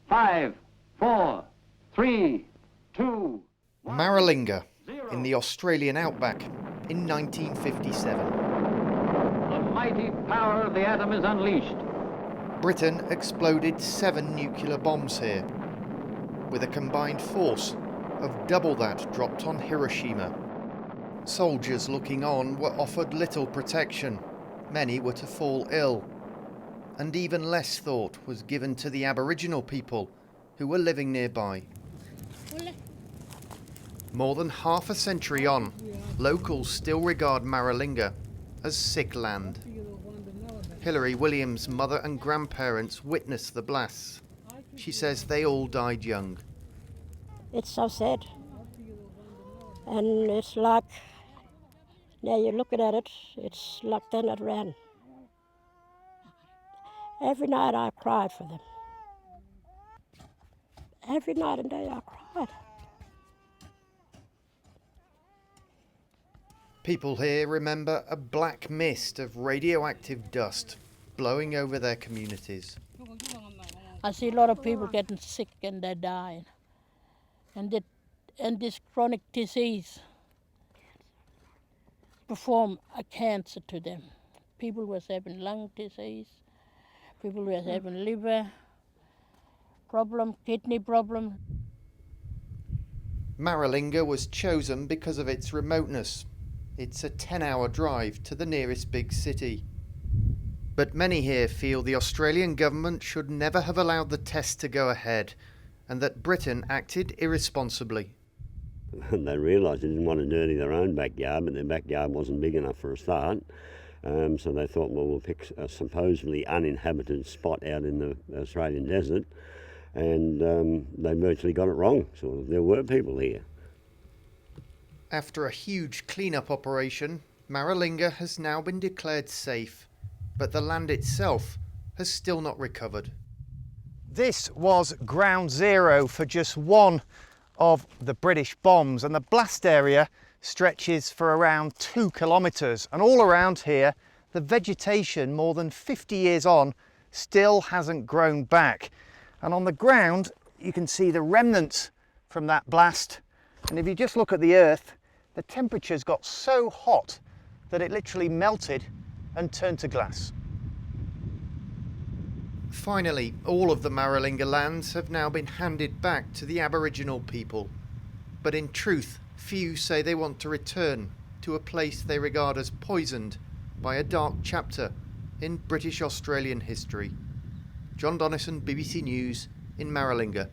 5, 4, 3, 2, 1. Maralinga, in the Australian outback, in 1957. The mighty power of the atom is unleashed. Britain exploded 7 nuclear bombs here, with a combined force of double that dropped on Hiroshima. Soldiers looking on were offered little protection. Many were to fall ill. And even less thought was given to the Aboriginal people who were living nearby. More than half a century on, locals still regard Maralinga as sick land. Hilary Williams' mother and grandparents witnessed the blasts. She says they all died young. It's so sad. And it's like, now you're looking at it, it's like they're not around. Every night I cried for them. Every night and day I cried. People here remember a black mist of radioactive dust blowing over their communities. I see a lot of people getting sick and they're dying. And this chronic disease perform a cancer to them. People was having lung disease, people was having liver problem, kidney problem. Maralinga was chosen because of its remoteness. It's a 10-hour drive to the nearest big city. But many here feel the Australian government should never have allowed the test to go ahead, and that Britain acted irresponsibly. And they realised they didn't want to dirty their own backyard, but their backyard wasn't big enough for a start. So they thought, well, we'll pick a supposedly uninhabited spot out in the Australian desert, and they virtually got it wrong. So there were people here. After a huge clean-up operation, Maralinga has now been declared safe, but the land itself has still not recovered. This was ground zero for just one of the British bombs, and the blast area stretches for around 2 kilometres, and all around here the vegetation, more than 50 years on, still hasn't grown back. And on the ground you can see the remnants from that blast, and if you just look at the earth, the temperatures got so hot that it literally melted and turned to glass. Finally, all of the Maralinga lands have now been handed back to the Aboriginal people. But in truth, few say they want to return to a place they regard as poisoned by a dark chapter in British Australian history. John Donnison, BBC News, in Maralinga.